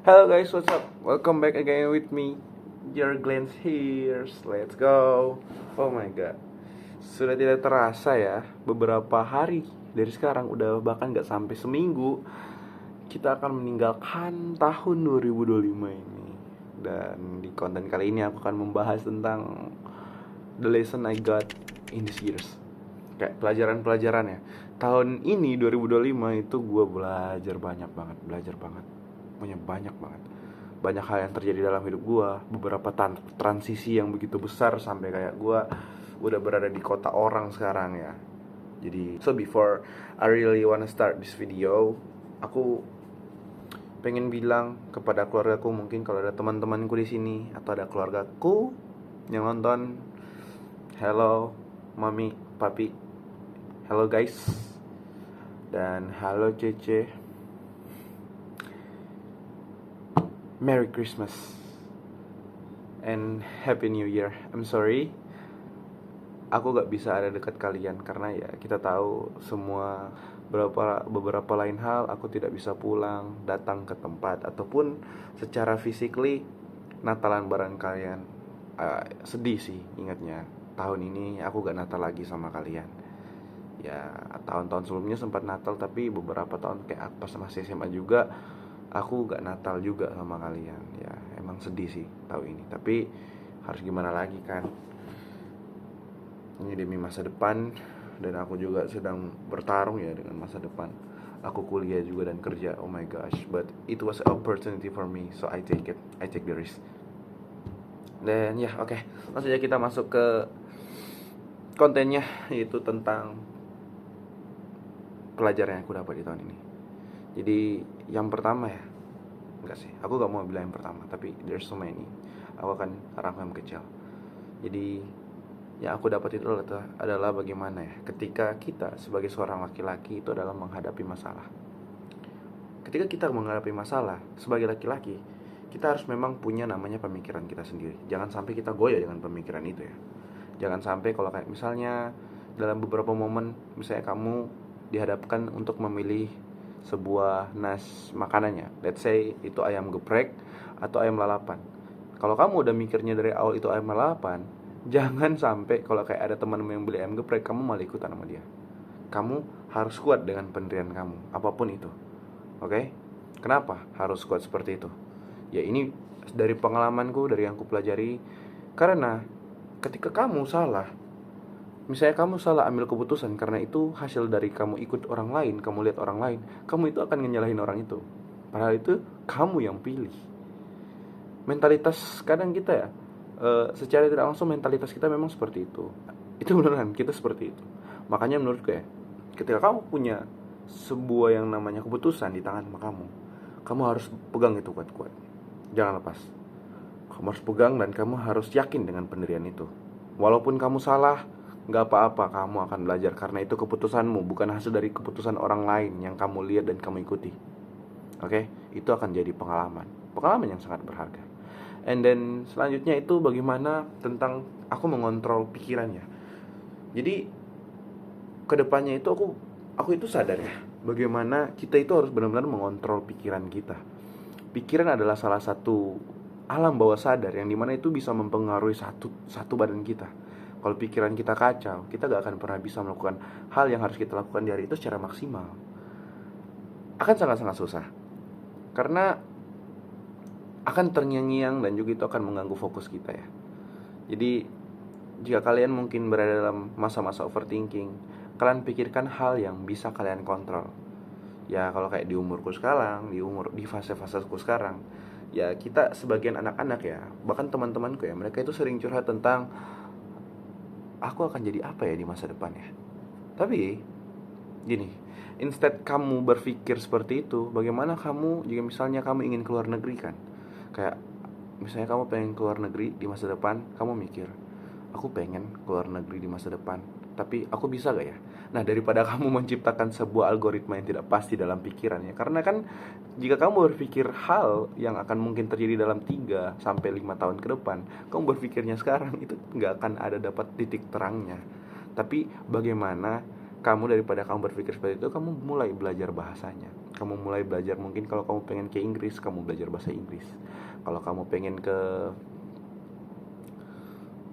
Hello guys, what's up? Welcome back again with me. Your Glens here. Let's go. Oh my god. Sudah tidak terasa ya, beberapa hari dari sekarang, udah bahkan gak sampai seminggu, kita akan meninggalkan tahun 2025 ini. Dan di konten kali ini aku akan membahas tentang the lesson I got in these years. Kayak pelajaran-pelajaran ya. Tahun ini 2025 itu gue belajar banyak banget. Punya banyak banget. Banyak hal yang terjadi dalam hidup gue. Beberapa transisi yang begitu besar sampai kayak gue udah berada di kota orang sekarang ya. Jadi, so before I really wanna start this video, aku pengen bilang kepada keluargaku, mungkin kalau ada teman-temanku di sini atau ada keluargaku yang nonton, hello mami, papi, hello guys, dan halo Cece. Merry Christmas and Happy New Year. I'm sorry, aku gak bisa ada dekat kalian karena ya kita tahu semua, beberapa lain hal aku tidak bisa pulang, datang ke tempat ataupun secara physically Natalan bareng kalian. Sedih sih ingatnya, tahun ini aku gak Natal lagi sama kalian. Ya tahun-tahun sebelumnya sempat Natal, tapi beberapa tahun kayak pas masih SMA juga aku gak Natal juga sama kalian. Ya emang sedih sih tahun ini, tapi harus gimana lagi kan, ini demi masa depan. Dan aku juga sedang bertarung ya dengan masa depan. Aku kuliah juga dan kerja, oh my gosh, but it was an opportunity for me, so I take it, I take the risk. Dan ya oke, langsung aja kita masuk ke kontennya, yaitu tentang pelajaran yang aku dapat di tahun ini. Jadi yang pertama ya, enggak sih, aku gak mau bilang yang pertama, tapi there's so many. Aku akan rangkum kecil. Jadi yang aku dapat itu adalah bagaimana ya, ketika kita sebagai seorang laki-laki itu adalah menghadapi masalah. Ketika kita menghadapi masalah sebagai laki-laki, kita harus memang punya namanya pemikiran kita sendiri. Jangan sampai kita goyah dengan pemikiran itu ya. Jangan sampai kalau kayak misalnya dalam beberapa momen, misalnya kamu dihadapkan untuk memilih sebuah makanannya, let's say itu ayam geprek atau ayam lalapan. Kalau kamu udah mikirnya dari awal itu ayam lalapan, jangan sampai kalau kayak ada teman yang beli ayam geprek, kamu malah ikutan sama dia. Kamu harus kuat dengan pendirian kamu, apapun itu. Oke? Kenapa harus kuat seperti itu? Ya ini dari pengalamanku, dari yang aku pelajari. Karena ketika kamu salah, misalnya kamu salah ambil keputusan karena itu hasil dari kamu ikut orang lain, kamu lihat orang lain, kamu itu akan nyalahin orang itu. Padahal itu kamu yang pilih. Mentalitas kadang kita ya, secara tidak langsung mentalitas kita memang seperti itu. Itu beneran, kita seperti itu. Makanya menurutku ya, ketika kamu punya sebuah yang namanya keputusan di tangan kamu harus pegang itu kuat-kuat. Jangan lepas. Kamu harus pegang dan kamu harus yakin dengan pendirian itu. Walaupun kamu salah, gak apa-apa, kamu akan belajar. Karena itu keputusanmu, bukan hasil dari keputusan orang lain yang kamu lihat dan kamu ikuti. Oke? Itu akan jadi pengalaman yang sangat berharga. And then selanjutnya itu bagaimana tentang aku mengontrol pikirannya. Jadi kedepannya itu aku itu sadar ya, bagaimana kita itu harus benar-benar mengontrol pikiran kita. Pikiran adalah salah satu alam bawah sadar yang dimana itu bisa mempengaruhi satu badan kita. Kalau pikiran kita kacau, kita gak akan pernah bisa melakukan hal yang harus kita lakukan di hari itu secara maksimal. Akan sangat-sangat susah, karena akan terngiang-ngiang dan juga itu akan mengganggu fokus kita ya. Jadi jika kalian mungkin berada dalam masa-masa overthinking, kalian pikirkan hal yang bisa kalian kontrol. Ya kalau kayak di umurku sekarang, di fase-faseku sekarang, ya kita sebagian anak-anak ya, bahkan teman-temanku ya, mereka itu sering curhat tentang aku akan jadi apa ya di masa depan ya. Tapi gini, instead kamu berpikir seperti itu, bagaimana kamu jika misalnya kamu ingin keluar negeri kan? Kayak misalnya kamu pengen keluar negeri di masa depan, kamu mikir, aku pengen keluar negeri di masa depan, tapi aku bisa gak ya? Nah, daripada kamu menciptakan sebuah algoritma yang tidak pasti dalam pikirannya. Karena kan jika kamu berpikir hal yang akan mungkin terjadi dalam 3-5 tahun ke depan, kamu berpikirnya sekarang, itu gak akan ada dapat titik terangnya. Tapi bagaimana kamu daripada kamu berpikir seperti itu, kamu mulai belajar bahasanya. Kamu mulai belajar, mungkin kalau kamu pengen ke Inggris, kamu belajar bahasa Inggris. Kalau kamu pengen ke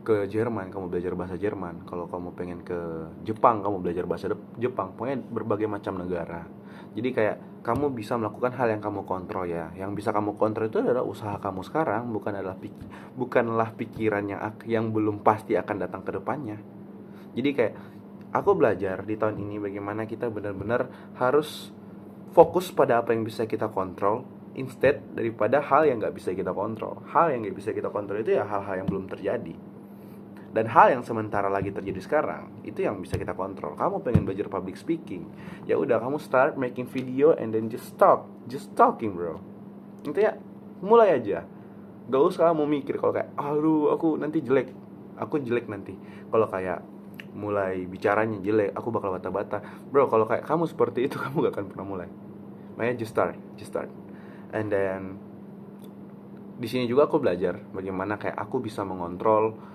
Jerman, kamu belajar bahasa Jerman. Kalau kamu pengen ke Jepang, kamu belajar bahasa Jepang. Pokoknya berbagai macam negara. Jadi kayak kamu bisa melakukan hal yang kamu kontrol ya. Yang bisa kamu kontrol itu adalah usaha kamu sekarang, bukanlah pikiran yang belum pasti akan datang ke depannya. Jadi kayak aku belajar di tahun ini bagaimana kita benar-benar harus fokus pada apa yang bisa kita kontrol, instead daripada hal yang nggak bisa kita kontrol. Hal yang nggak bisa kita kontrol itu ya hal-hal yang belum terjadi. Dan hal yang sementara lagi terjadi sekarang, itu yang bisa kita kontrol. Kamu pengen belajar public speaking, ya udah kamu start making video and then just talking bro. Itu ya, mulai aja. Gak usah kamu mikir kalau kayak, aduh aku nanti jelek, aku jelek nanti. Kalau kayak mulai bicaranya jelek, aku bakal bata-bata. Bro, kalau kayak kamu seperti itu, kamu gak akan pernah mulai. Makanya just start. And then di sini juga aku belajar bagaimana kayak aku bisa mengontrol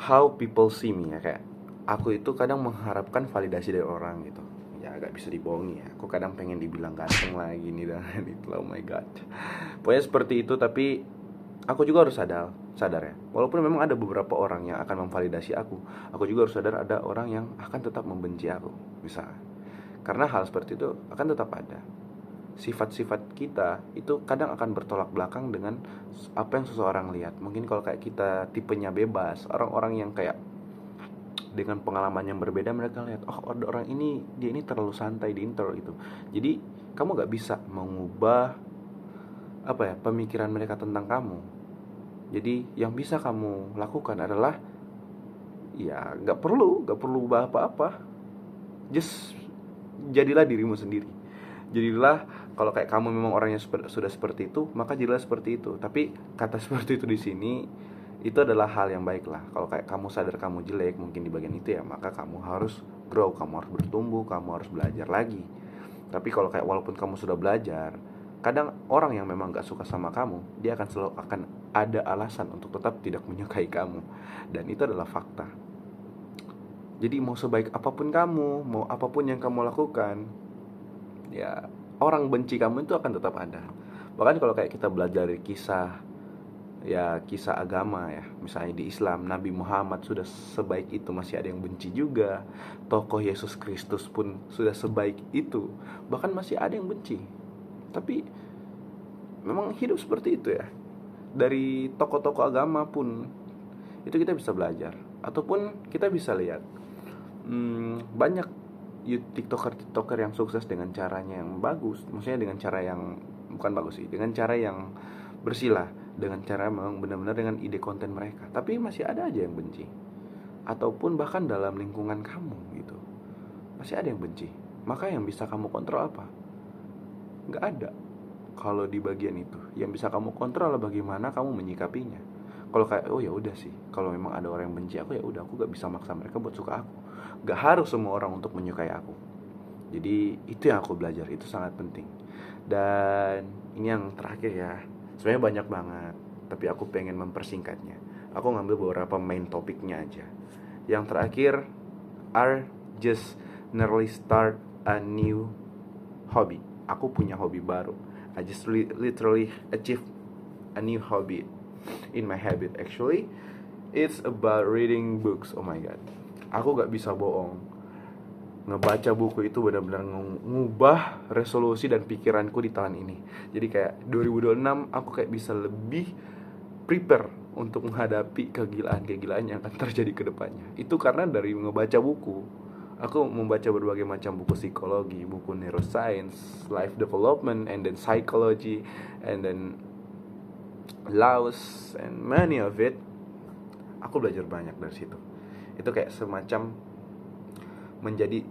how people see me ya. Kayak aku itu kadang mengharapkan validasi dari orang gitu. Ya agak bisa dibohongi ya. Aku kadang pengen dibilang ganteng lah gini dan itu. Oh my god. Pokoknya seperti itu, tapi aku juga harus sadar ya. Walaupun memang ada beberapa orang yang akan memvalidasi aku juga harus sadar ada orang yang akan tetap membenci aku misalnya. Karena hal seperti itu akan tetap ada. Sifat-sifat kita itu kadang akan bertolak belakang dengan apa yang seseorang lihat. Mungkin kalau kayak kita tipenya bebas, orang-orang yang kayak dengan pengalaman yang berbeda, mereka lihat, oh ada orang ini, dia ini terlalu santai di intro gitu. Jadi kamu gak bisa mengubah pemikiran mereka tentang kamu. Jadi yang bisa kamu lakukan adalah ya gak perlu ubah apa-apa. Just jadilah dirimu sendiri. Jadilah, kalau kayak kamu memang orangnya sudah seperti itu, maka jadilah seperti itu. Tapi kata seperti itu di sini itu adalah hal yang baik lah. Kalau kayak kamu sadar kamu jelek mungkin di bagian itu ya, maka kamu harus grow, kamu harus bertumbuh, kamu harus belajar lagi. Tapi kalau kayak walaupun kamu sudah belajar, kadang orang yang memang gak suka sama kamu, dia selalu akan ada alasan untuk tetap tidak menyukai kamu. Dan itu adalah fakta. Jadi mau sebaik apapun kamu, mau apapun yang kamu lakukan, ya orang benci kamu itu akan tetap ada. Bahkan kalau kayak kita belajar dari kisah agama ya, misalnya di Islam, Nabi Muhammad sudah sebaik itu masih ada yang benci juga. Tokoh Yesus Kristus pun sudah sebaik itu, bahkan masih ada yang benci. Tapi memang hidup seperti itu ya. Dari tokoh-tokoh agama pun itu kita bisa belajar. Ataupun kita bisa lihat banyak tiktoker yang sukses dengan caranya yang bagus. Maksudnya dengan cara yang bukan bagus sih, dengan cara yang bersih lah, dengan cara memang benar-benar dengan ide konten mereka. Tapi masih ada aja yang benci. Ataupun bahkan dalam lingkungan kamu gitu, masih ada yang benci. Maka yang bisa kamu kontrol apa? Nggak ada. Kalau di bagian itu, yang bisa kamu kontrol adalah bagaimana kamu menyikapinya. Kalau kayak oh ya udah sih, kalau memang ada orang yang benci aku, ya udah, aku gak bisa maksa mereka buat suka aku. Gak harus semua orang untuk menyukai aku. Jadi itu yang aku belajar, itu sangat penting. Dan ini yang terakhir ya, sebenarnya banyak banget, tapi aku pengen mempersingkatnya. Aku ngambil beberapa main topiknya aja. Yang terakhir, are just nearly start a new hobby. Aku punya hobi baru. I just literally achieve a new hobby in my habit. Actually, it's about reading books. Oh my god, aku gak bisa bohong, ngebaca buku itu benar-benar ngubah resolusi dan pikiranku di tahun ini. Jadi kayak 2026 aku kayak bisa lebih prepare untuk menghadapi kegilaan-kegilaan yang akan terjadi ke depannya. Itu karena dari ngebaca buku. Aku membaca berbagai macam buku psikologi, buku neuroscience, life development, and then psychology, and then laws, and many of it. Aku belajar banyak dari situ. Itu kayak semacam menjadi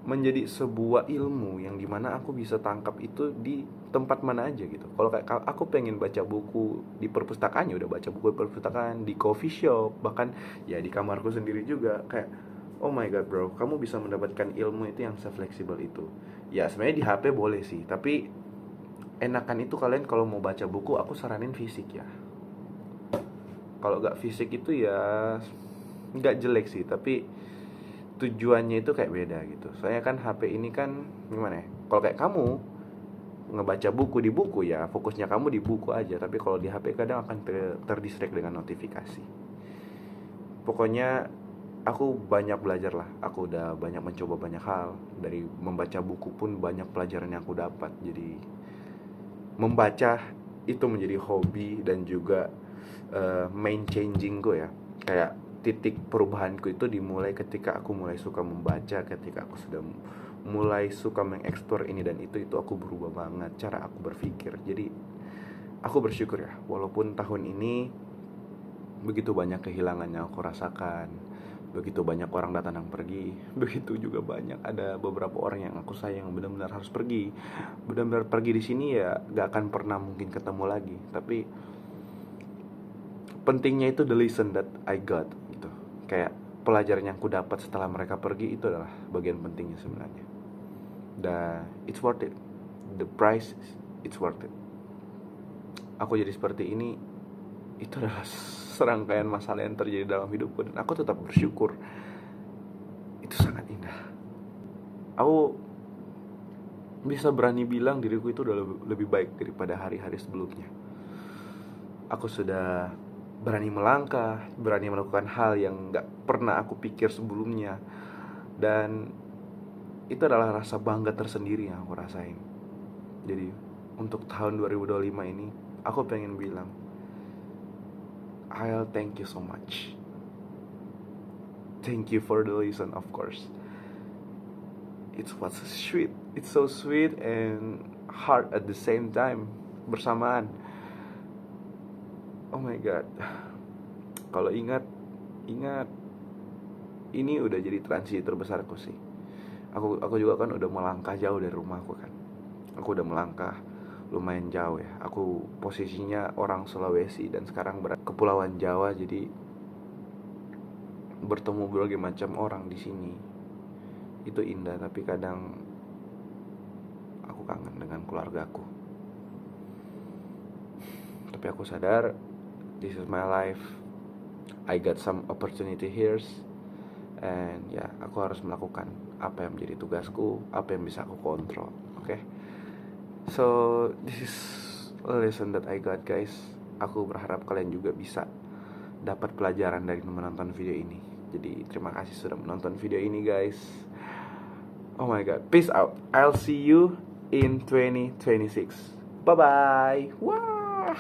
menjadi sebuah ilmu yang dimana aku bisa tangkap itu di tempat mana aja gitu. Kalau kayak aku pengen baca buku di perpustakaan, ya udah baca buku di perpustakaan, di coffee shop, bahkan ya di kamarku sendiri juga. Kayak oh my god bro, kamu bisa mendapatkan ilmu itu yang se-fleksibel itu. Ya sebenarnya di HP boleh sih, tapi enakan itu kalian kalau mau baca buku, aku saranin fisik ya. Kalau gak fisik itu ya gak jelek sih, tapi tujuannya itu kayak beda gitu. Soalnya kan HP ini kan gimana ya, kalau kayak kamu ngebaca buku di buku ya fokusnya kamu di buku aja, tapi kalau di HP kadang akan terdistract dengan notifikasi. Pokoknya aku banyak belajar lah, aku udah banyak mencoba banyak hal. Dari membaca buku pun banyak pelajaran yang aku dapat. Jadi membaca itu menjadi hobi dan juga main changingku ya. Kayak titik perubahanku itu dimulai ketika aku mulai suka membaca, ketika aku sudah mulai suka mengeksplor ini dan itu aku berubah banget cara aku berpikir. Jadi aku bersyukur ya, walaupun tahun ini begitu banyak kehilangan yang aku rasakan, begitu banyak orang datang dan pergi, begitu juga banyak ada beberapa orang yang aku sayang benar-benar harus pergi, benar-benar pergi di sini ya gak akan pernah mungkin ketemu lagi. Tapi pentingnya itu the lesson that I got gitu, kayak pelajaran yang aku dapat setelah mereka pergi itu adalah bagian pentingnya sebenarnya. Dan it's worth it, the price it's worth it. Aku jadi seperti ini itu adalah serangkaian masalah yang terjadi dalam hidupku dan aku tetap bersyukur. Itu sangat indah. Aku bisa berani bilang diriku itu udah lebih baik daripada hari-hari sebelumnya. Aku sudah berani melangkah, berani melakukan hal yang gak pernah aku pikir sebelumnya. Dan itu adalah rasa bangga tersendiri yang aku rasain. Jadi untuk tahun 2025 ini aku pengen bilang, I'll thank you so much. Thank you for the lesson, of course. It's what's sweet. It's so sweet and hard at the same time, bersamaan. Oh my god. Kalau ingat ini udah jadi transisi terbesarku sih. Aku juga kan udah melangkah jauh dari rumahku kan. Aku udah melangkah lumayan jauh ya. Aku posisinya orang Sulawesi dan sekarang berada Kepulauan Jawa, jadi bertemu berbagai macam orang di sini. Itu indah, tapi kadang aku kangen dengan keluargaku. Tapi aku sadar this is my life. I got some opportunity here. And ya, aku harus melakukan apa yang menjadi tugasku, apa yang bisa aku kontrol. Oke? So, this is a lesson that I got, guys. Aku berharap kalian juga bisa dapat pelajaran dari menonton video ini. Jadi, terima kasih sudah menonton video ini, guys. Oh my god, peace out. I'll see you in 2026. Bye-bye. Wow.